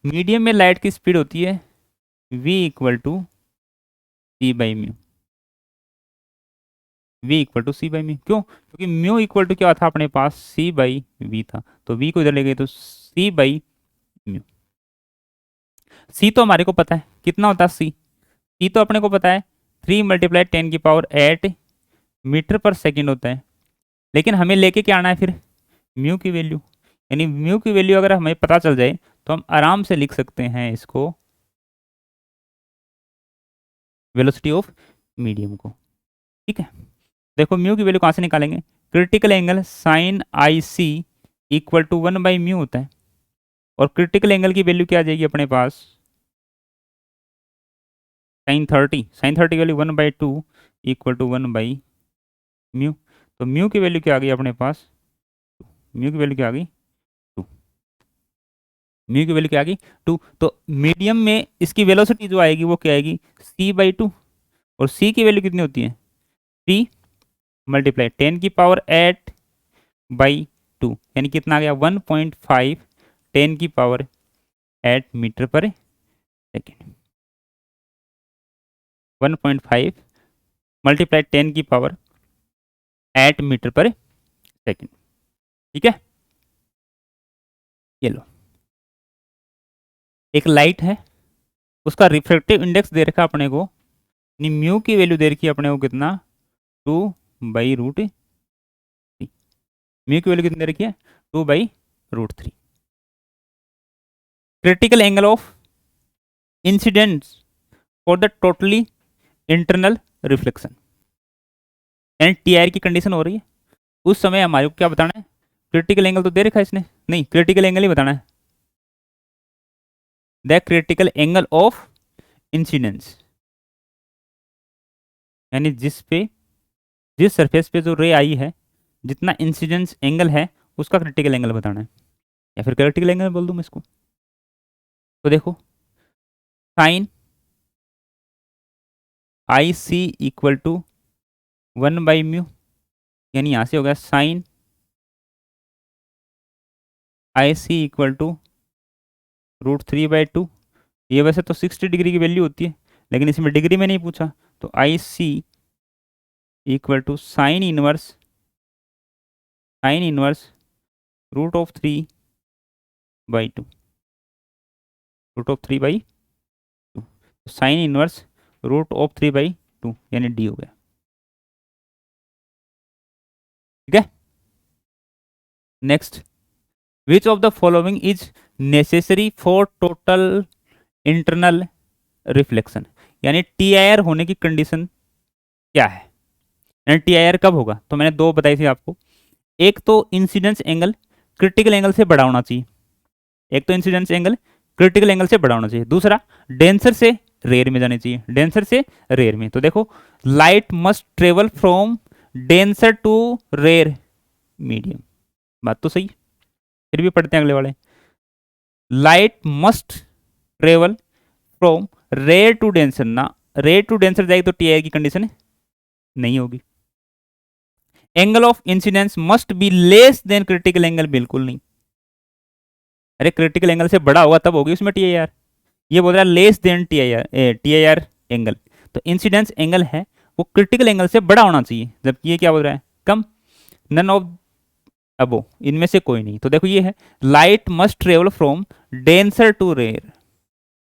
मीडियम में लाइट की स्पीड होती है v equal to c by mu, v equal to c by mu, क्यों, क्योंकि म्यू इक्वल टू क्या था अपने पास सी बाई वी था, तो v को इधर ले गए तो सी बाई म्यू। सी तो हमारे को पता है कितना होता है, सी तो अपने को पता है 3 × 10⁸ मीटर पर सेकेंड होता है, लेकिन हमें लेके क्या आना है फिर म्यू की वैल्यू, यानी म्यू की वैल्यू अगर हमें पता चल जाए तो हम आराम से लिख सकते हैं इसको वेलोसिटी ऑफ मीडियम को। ठीक है, देखो म्यू की वैल्यू कहाँ से निकालेंगे, critical angle sine I C equal to 1/म्यू होता है, और क्रिटिकल एंगल की वैल्यू क्या आ जाएगी अपने पास साइन 30 की वैल्यू 1/2 इक्वल टू 1/म्यू, तो म्यू की वैल्यू क्या आ गई अपने पास, म्यू की वैल्यू क्या आ गई 2, म्यू की वैल्यू क्या आ गई 2। तो मीडियम में इसकी वेलोसिटी जो आएगी वो क्या आएगी c/2, और c की वैल्यू कितनी होती है 3 × 10⁸/2, यानी कितना आ गया 1.5 10⁸ मीटर पर सेकेंड, 1.5 × 10⁸ मीटर पर सेकेंड। ठीक है, ये लो एक लाइट है, उसका रिफ्रैक्टिव इंडेक्स दे रखा अपने को, म्यू की वैल्यू दे रखी है अपने को कितना 2/√3, म्यू की वैल्यू कितनी दे रखी है 2/√3। Critical angle of incidence for the totally internal reflection, यानी टी आर की कंडीशन हो रही है, उस समय हमारे को क्या बताना है, क्रिटिकल एंगल तो दे रखा है इसने, नहीं क्रिटिकल एंगल ही बताना है, the critical angle of incidence, यानी जिस सरफेस पे जो रे आई है जितना इंसिडेंस एंगल है उसका क्रिटिकल एंगल बताना है, या फिर क्रिटिकल एंगल बोल दूं मैं इसको। तो देखो sine I C equal to 1/म्यू, यानी यहाँ से हो गया sine I C equal to √3/2, ये वैसे तो 60 डिग्री की वैल्यू होती है लेकिन इसमें डिग्री में नहीं पूछा, तो I C equal to sine inverse √3/2, √3/2, sine inverse √3/2 यानी डी हो गया। ठीक है, next, which of the following is necessary for total internal reflection, यानी टीआईआर होने की कंडीशन क्या है, यानी टीआईआर कब होगा। तो मैंने दो बताई थी आपको, एक तो इंसिडेंस एंगल क्रिटिकल एंगल से बड़ा होना चाहिए, एक तो इंसिडेंस एंगल क्रिटिकल एंगल से बड़ा होना चाहिए, दूसरा डेंसर से रेयर में जानी चाहिए, डेंसर से रेयर में। तो देखो, light must travel from denser to rare medium, बात तो सही। फिर भी पढ़ते हैं अगले वाले, light must travel from rare to denser ना, रेयर टू डेंसर जाएगी तो टीआई की कंडीशन नहीं होगी। Angle of incidence must be less than critical angle, बिल्कुल नहीं। अरे क्रिटिकल एंगल से बड़ा होगा तब होगी उसमें टीआईआर, ये बोल रहा है less than TIR, TIR angle. तो इंसिडेंस एंगल है वो क्रिटिकल एंगल से बड़ा होना चाहिए, जबकि ये क्या बोल रहा है, कम। नन ऑफ अबो, इनमें से कोई नहीं। तो देखो ये है, light must travel from denser to rare,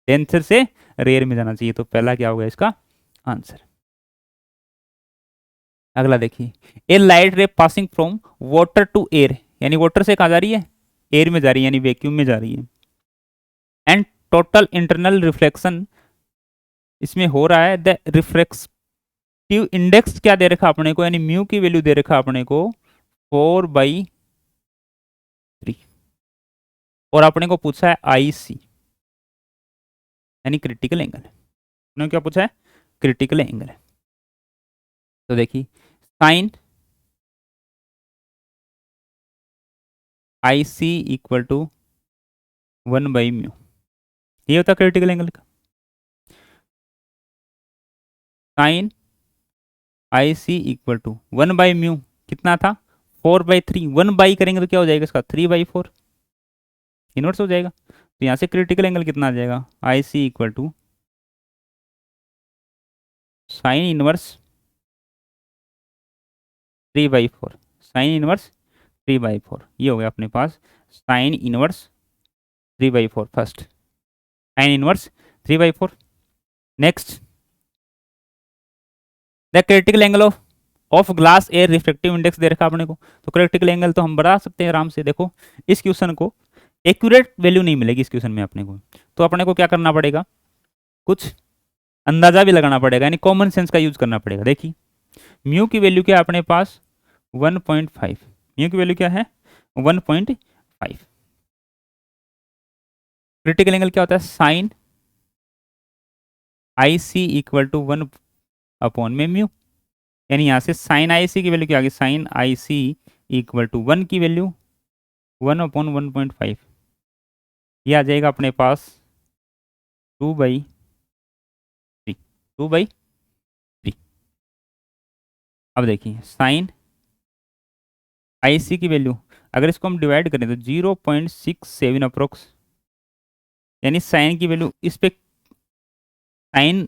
denser से रेयर में जाना चाहिए। तो पहला क्या होगा इसका आंसर। अगला देखिए, a light ray passing from water to air, यानी वाटर से कहा जा रही है, एयर में जा रही है, यानी वैक्यूम में जा रही है। एंड टोटल इंटरनल रिफ्लेक्शन इसमें हो रहा है, द रिफ्लेक्टिव इंडेक्स क्या दे रखा अपने को, यानी म्यू की वैल्यू दे रखा अपने को 4/3, और अपने को पूछा है आईसी, यानी क्रिटिकल एंगल। उन्होंने क्या पूछा है, क्रिटिकल एंगल। तो देखिए, साइन आईसी इक्वल टू 1/म्यू, ये होता क्रिटिकल एंगल का। साइन आईसी इक्वल टू 1/म्यू कितना था, 4/3, 1 करेंगे तो क्या हो जाएगा इसका 3/4, इनवर्स हो जाएगा। तो यहाँ से क्रिटिकल एंगल कितना आ जाएगा, IC equal to sine inverse 3/4, sine inverse 3/4, ये हो गया अपने पास sine inverse 3/4, first sine inverse 3/4। Next, the critical angle of glass air reflective index दे रखा अपने को। तो क्रिटिकल एंगल तो हम बढ़ा सकते हैं आराम से। देखो इस क्वेश्चन को एक्यूरेट वैल्यू नहीं मिलेगी इस क्वेश्चन में अपने को, तो अपने को क्या करना पड़ेगा, कुछ अंदाजा भी लगाना पड़ेगा, यानी कॉमन सेंस का यूज करना पड़ेगा। देखिए, म्यू की वैल्यू क्या है अपने पास 1.5, म्यू की वैल्यू क्या है 1.5। क्रिटिकल एंगल क्या होता है, sine I C equal to 1 में म्यू, यानी यहाँ से साइन आई सी की वैल्यू क्या आ गई, sine I C equal to 1 की वैल्यू 1/1.5, ये आ जाएगा अपने पास 2/3, 2/3। अब देखिए, साइन आई सी की वैल्यू अगर इसको हम डिवाइड करें तो 0.67 अप्रोक्स, यानी साइन की वैल्यू इस पे, साइन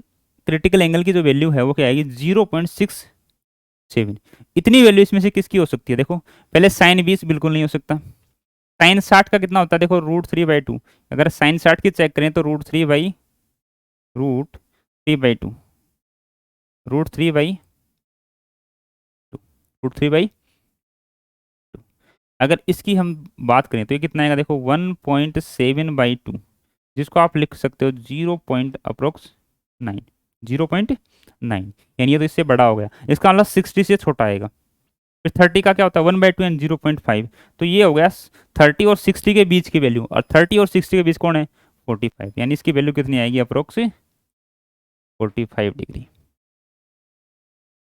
क्रिटिकल एंगल की जो वैल्यू है वो क्या आएगी 0.67। इतनी वैल्यू इसमें से किसकी हो सकती है, देखो पहले साइन 20 बिल्कुल नहीं हो सकता। साइन 60 का कितना होता है, देखो √3/2, अगर साइन 60 की चेक करें तो √3/2, √3/2, √3/2। अगर इसकी हम बात करें तो ये कितना आएगा, देखो 1.7/2, जिसको आप लिख सकते हो 0.9, 0.9, यानी ये तो इससे बड़ा हो गया, इसका मतलब 60 से छोटा आएगा। फिर 30 का क्या होता है 1/2 एंड 0.5, तो ये हो गया 30 और 60 के बीच की वैल्यू, और 30 और 60 के बीच कौन है 45, यानी इसकी वैल्यू कितनी आएगी अप्रोक्स 45 डिग्री,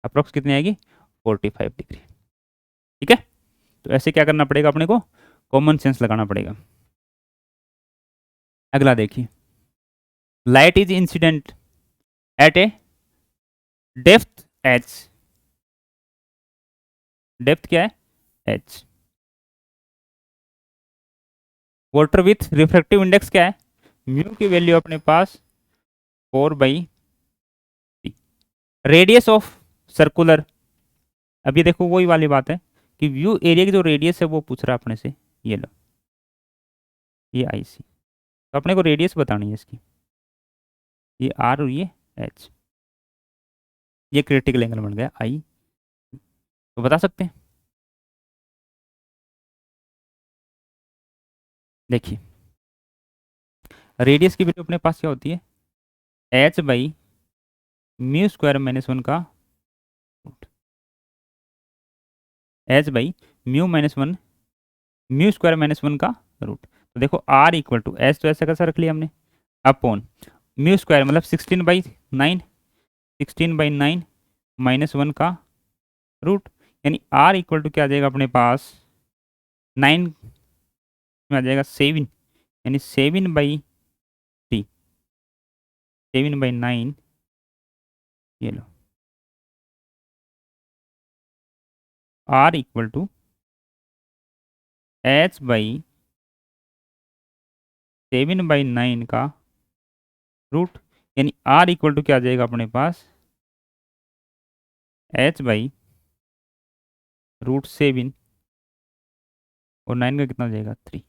अप्रोक्स कितनी आएगी 45 डिग्री। ठीक है, तो ऐसे क्या करना पड़ेगा अपने को, कॉमन सेंस लगाना पड़ेगा। अगला देखिए, light is incident at A depth H, depth क्या है H. Water with refractive index क्या है, म्यू की वैल्यू अपने पास 4/3। रेडियस ऑफ सर्कुलर, अभी देखो वही वाली बात है कि व्यू एरिया की जो रेडियस है वो पूछ रहा है अपने से, ये लो ये आई सी, तो अपने को रेडियस बतानी है इसकी, ये आर और ये एच, ये क्रिटिकल एंगल बन गया आई, तो बता सकते हैं। देखिए रेडियस की वैल्यू अपने पास क्या होती है, H by mu square minus one का root, H by mu minus one, mu square minus one का रूट। तो देखो आर इक्वल टू एच तो ऐसा कैसा रख लिया हमने, अपॉन म्यू स्क्वायर मतलब 16/9, 16/9 माइनस वन का रूट, यानी आर इक्वल टू क्या आ जाएगा अपने पास, 9 में आ जाएगा 7, यानी 7/3, 7/9, ये लो R equal to H by 7/9 का रूट, यानी आर इक्वल टू क्या आ जाएगा अपने पास, एच बाई √7 और 9 का कितना हो जाएगा 3,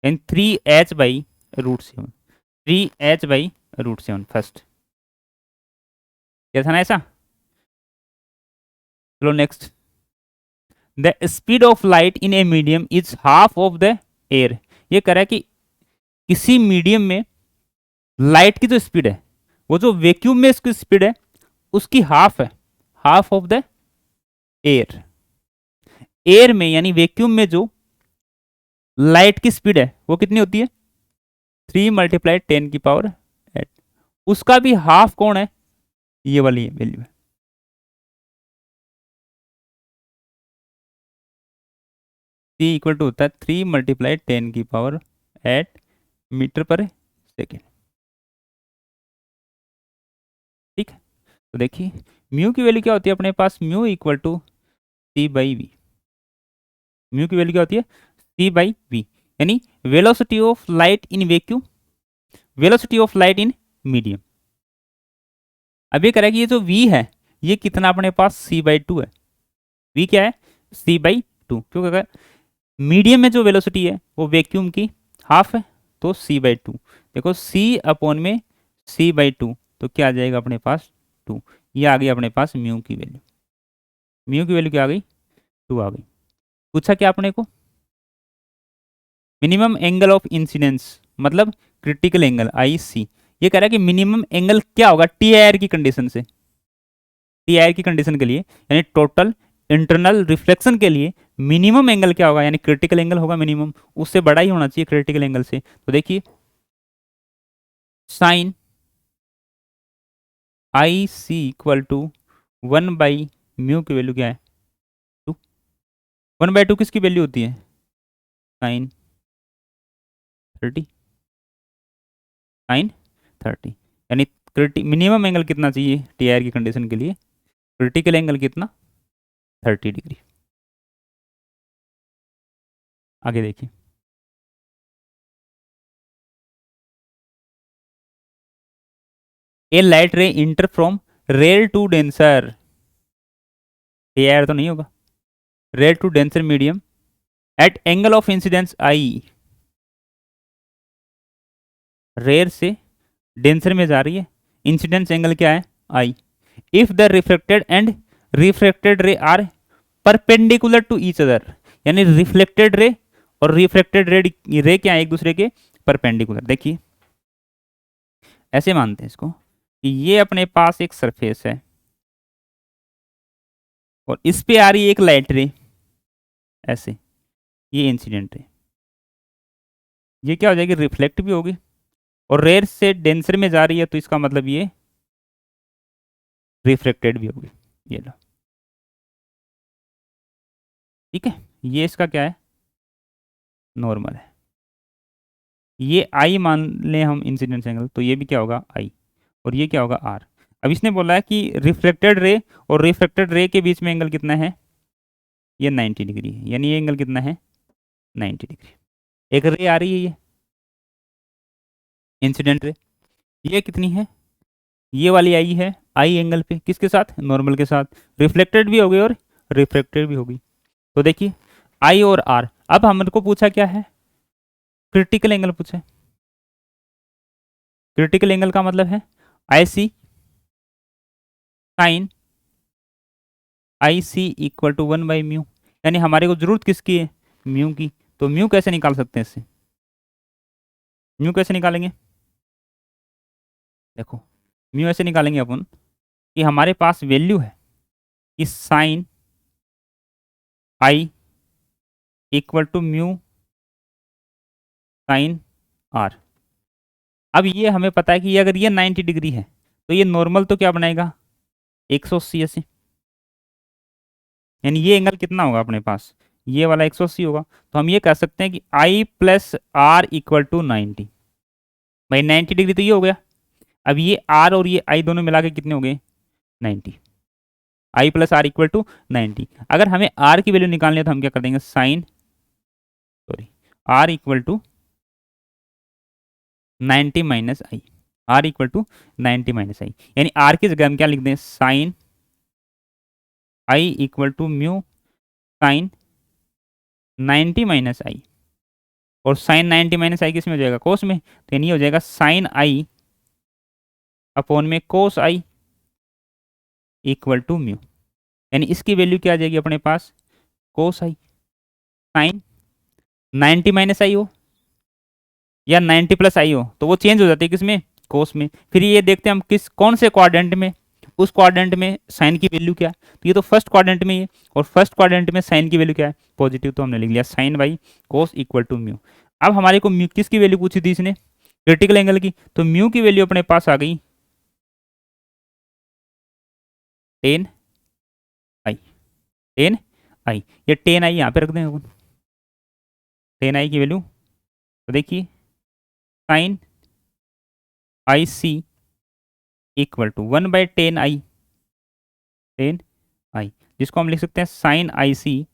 यानी 3h/√7, 3h/√7 फर्स्ट। क्या था ना ऐसा। चलो next, the speed of light in A medium is half of the air. ये कह रहा है कि किसी मीडियम में लाइट की जो स्पीड है वो जो वैक्यूम में इसकी स्पीड है उसकी हाफ है, half of the air. Air में यानी वैक्यूम में जो लाइट की स्पीड है वो कितनी होती है, 3 × 10⁸, उसका भी हाफ कौन है, ये वाली वैल्यू है। सी इक्वल टू होता है 3 × 10⁸ मीटर पर सेकेंड। ठीक है, तो देखिए म्यू की वैल्यू क्या होती है अपने पास, म्यू इक्वल टू C/V। म्यू की वैल्यू क्या होती है, C/V, यानी velocity of light in vacuum, velocity of light in medium. अब ये कह रहा है कि ये जो V है ये कितना अपने पास C/2 है। V क्या है, C/2, क्योंकि अगर मीडियम में जो वेलोसिटी है वो वैक्यूम की हाफ है, तो C/2। देखो C अपॉन में C/2 तो क्या आ जाएगा अपने पास 2। ये आ गई अपने पास म्यू की वैल्यू, म्यू की वैल्यू क्या आ गई 2 आ गई। पूछा क्या अपने को, मिनिमम एंगल ऑफ इंसिडेंस मतलब क्रिटिकल एंगल IC। ये कह रहा है कि मिनिमम एंगल क्या होगा TIR की कंडीशन से, TIR की कंडीशन के लिए यानी टोटल इंटरनल रिफ्लेक्शन के लिए मिनिमम एंगल क्या होगा, यानी क्रिटिकल एंगल होगा मिनिमम, उससे बड़ा ही होना चाहिए क्रिटिकल एंगल से। तो देखिए साइन IC इक्वल टू 1/म्यू की वैल्यू क्या है 2, 1/2 किसकी वैल्यू होती है, साइन 30, साइन 30, यानी मिनिमम एंगल कितना चाहिए TIR की कंडीशन के लिए, क्रिटिकल एंगल कितना 30 डिग्री। आगे देखिए, a light ray inter from rare to denser, TIR तो नहीं होगा, rare to denser medium at angle of incidence I, rare से डेंसर में जा रही है, इंसिडेंस एंगल क्या है I। If the reflected and refracted ray are perpendicular to each other, यानी रिफ्लेक्टेड रे और रिफ्रैक्टेड रे क्या है एक दूसरे के परपेंडिकुलर। देखिए ऐसे मानते हैं इसको कि ये अपने पास एक सरफेस है और इस पे आ रही है एक लाइट रे, ऐसे ये इंसिडेंट रे, ये क्या हो जाएगी रिफ्लेक्ट भी होगी और रेयर से डेंसर में जा रही है तो इसका मतलब ये रिफ्रैक्टेड भी होगी। ये लो, ठीक है, ये इसका क्या है नॉर्मल है, ये I मान लें हम इंसिडेंस एंगल, तो ये भी क्या होगा I और ये क्या होगा R। अब इसने बोला है कि रिफ्लेक्टेड रे और रिफ्रैक्टेड रे के बीच में एंगल कितना है, ये 90 डिग्री है, यानी ये एंगल कितना है 90 डिग्री। एक रे आ रही है ये इंसिडेंट रे, ये कितनी है, ये वाली आई है I एंगल पे किसके साथ, नॉर्मल के साथ, रिफ्लेक्टेड भी हो गई और रिफ्रैक्टेड भी होगी। तो देखिए I और R। अब हमको पूछा क्या है, क्रिटिकल एंगल पूछा है। क्रिटिकल एंगल का मतलब है IC sine IC equal to 1/म्यू, यानी हमारे को जरूरत किसकी है म्यू की। तो म्यू कैसे निकाल सकते हैं इससे, म्यू कैसे निकालेंगे? देखो म्यू ऐसे निकालेंगे अपन कि हमारे पास वैल्यू है कि sine I equal to mu sine r. अब ये हमें पता है कि अगर ये 90 डिग्री है तो ये नॉर्मल तो क्या बनाएगा, 180 ऐसे, यानी ये एंगल कितना होगा अपने पास, ये वाला 180 होगा। तो हम ये कह सकते हैं कि आई प्लस आर इक्वल टू 90। भाई 90 डिग्री तो ये हो गया। अब ये आर और ये आई दोनों मिला के कितने हो गए, 90। आई प्लस आर इक्वल टू 90। अगर हमें आर की वैल्यू निकालनी है तो हम क्या कर देंगे, sine sorry R equal to 90 minus I. R equal to 90 minus I, यानी आर की जगह हम क्या लिख दें, sine I equal to mu sine 90 minus I. और साइन 90 माइनस आई किस में हो जाएगा, कोस में। तो यानी हो जाएगा साइन आई अपॉन में कोस आई इक्वल टू म्यू। यानी इसकी वैल्यू क्या आ जाएगी अपने पास, कोस आई। साइन 90 माइनस आई हो या 90 प्लस आई हो तो वो चेंज हो जाती है किसमें, कोस में। फिर ये देखते हैं हम किस कौन से क्वाड्रेंट में, उस क्वाड्रेंट में साइन की वैल्यू क्या है। तो ये तो फर्स्ट क्वाड्रेंट में ही है, और फर्स्ट क्वाड्रेंट में साइन की वैल्यू क्या है, पॉजिटिव। तो हमने लिख लिया sine by cos equal to mu. अब हमारे को म्यू किसकी वैल्यू पूछी थी इसने, क्रिटिकल एंगल की। तो म्यू की वैल्यू अपने पास आ गई 10 आई। 10 आई, ये 10 आई यहाँ पे रख दें अपन, 10 आई की वैल्यू। तो देखिए sine I C equal to 1/10 I, 10 I, जिसको हम लिख सकते हैं sine I C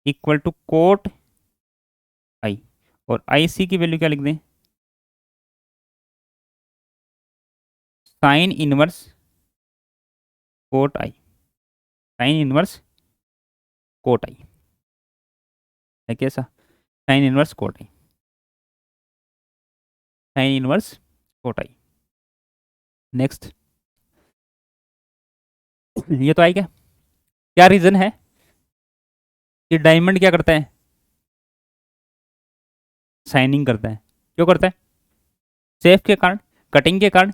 equal to cot I. और आई सी की वैल्यू क्या लिख दें, sine inverse cot I, sine inverse cot I है कैसा, sine inverse cot I, sine inverse cot I. Next, ये तो आई क्या, क्या रीजन है कि डायमंड क्या करता है, शाइनिंग करता है। क्यों करता है, सेफ के कारण, कटिंग के कारण,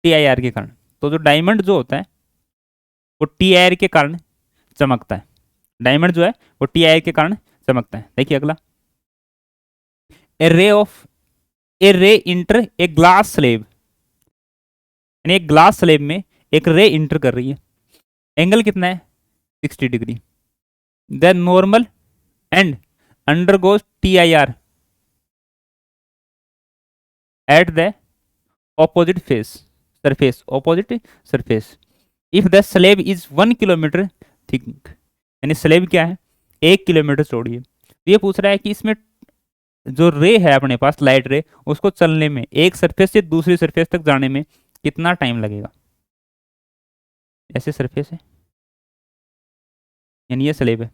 टीआईआर के कारण। तो जो डायमंड जो होता है वो टीआईआर के कारण चमकता है। डायमंड जो है वो टीआईआर के कारण चमकता है। देखिए अगला, ए रे ऑफ ए रे इंटर ए ग्लास स्लेब, यानी एक ग्लास स्लेब में एक रे इंटर कर रही है। एंगल कितना है, 60 degree. The normal and undergoes TIR at the opposite face surface, opposite surface if the slab is 1 kilometre thick. यानी स्लेब क्या है, 1 किलोमीटर चौड़ी है। तो ये पूछ रहा है कि इसमें जो रे है अपने पास, लाइट रे, उसको चलने में, एक सरफेस से दूसरी सरफेस तक जाने में कितना टाइम लगेगा। ऐसे सरफेस है, यानी ये स्लेब है,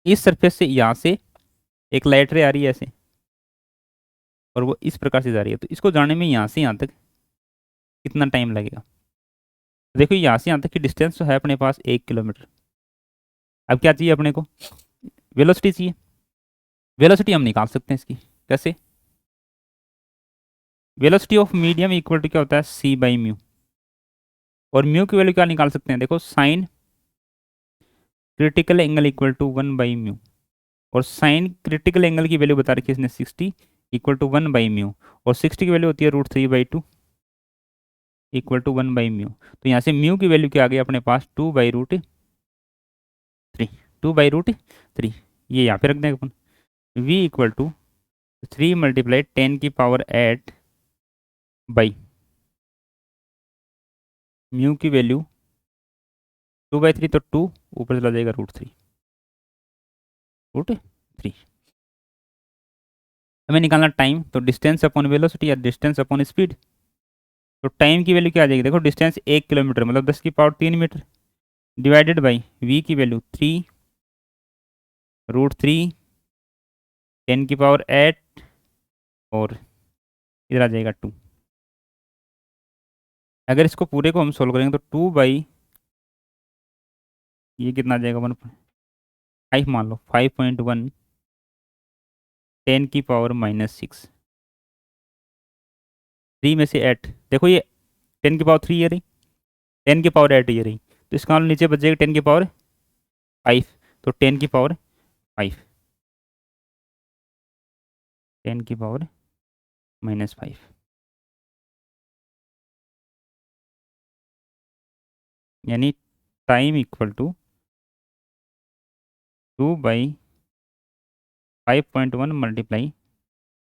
इस सरफेस से यहाँ से एक लाइट रे आ रही है ऐसे, और वो इस प्रकार से जा रही है। तो इसको जाने में यहाँ से यहाँ तक कितना टाइम लगेगा। देखो यहाँ से यहाँ तक की डिस्टेंस तो है अपने पास 1 किलोमीटर। अब क्या चाहिए अपने को, वेलोसिटी चाहिए। वेलोसिटी हम निकाल सकते हैं इसकी, कैसे, velocity of medium equal to क्या होता है, सी बाई म्यू। और म्यू की वैल्यू क्या निकाल सकते हैं, देखो sine critical angle equal to 1/म्यू। और साइन क्रिटिकल एंगल की वैल्यू बता रखी है इसने 60 इक्वल टू 1/म्यू। और 60 की वैल्यू होती है √3/2 इक्वल टू 1/म्यू। तो यहाँ से म्यू की वैल्यू क्या आ गई अपने पास, 2/√3, 2/√3। ये यहाँ पे रख देंगे अपन, v equal to 3 × 10⁸ by mu की वैल्यू 2/3, तो 2 ऊपर चला जाएगा √3। हमें निकालना टाइम, तो डिस्टेंस अपॉन वेलोसिटी या डिस्टेंस अपॉन स्पीड। तो टाइम की वैल्यू क्या आ जाएगी, देखो डिस्टेंस 1 किलोमीटर मतलब 10⁻³ डिवाइडेड बाई v की वैल्यू 3√3 10⁸, और इधर आ जाएगा 2। अगर इसको पूरे को हम सोल्व करेंगे तो 2 बाई ये कितना आ जाएगा, 1.5 मान लो, 5.1 10 की पावर -6, 3 में से 8, देखो ये 10 की पावर 3 ये रही, 10 की पावर 8 ये रही, तो इसका मतलब नीचे बच जाएगा 10 की पावर 5, तो 10 की पावर 5, 10 की पावर -5, यानी टाइम इक्वल टू 2/5.1 मल्टीप्लाई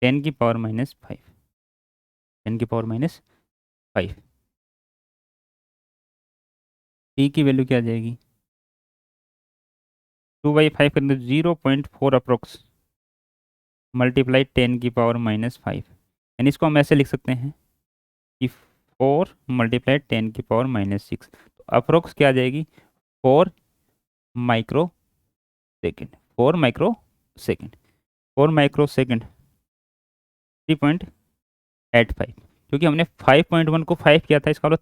10 की पावर -5, 10 की पावर -5, टी की वैल्यू क्या आ जाएगी, 2/5 के अंदर 0.4 अप्रोक्स मल्टीप्लाई 10 की पावर -5, यानी इसको हम ऐसे लिख सकते हैं कि 4 मल्टीप्लाई 10 की पावर -6, तो अप्रोक्स क्या आ जाएगी, 4 micro second, 4 micro second, 4 micro second 3.85, क्योंकि हमने 5.1 को 5 किया था, इसका मतलब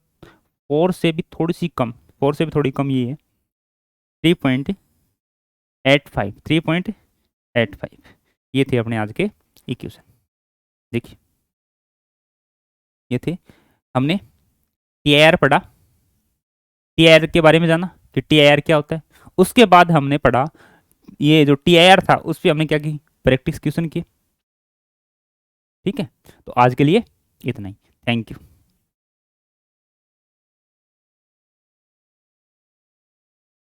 4 से भी थोड़ी सी कम, 4 से भी थोड़ी कम ये है 3.85, 3.85, ये थे अपने आज के इक्वेशन। देखिए ये थे, हमने टी आई आर पढ़ा, टी आई आर के बारे में जाना कि टी आई आर क्या होता है, उसके बाद हमने पढ़ा ये जो टी आई आर था उस पर हमने क्या की, प्रैक्टिस क्वेश्चन की। ठीक है, तो आज के लिए इतना ही, थैंक यू।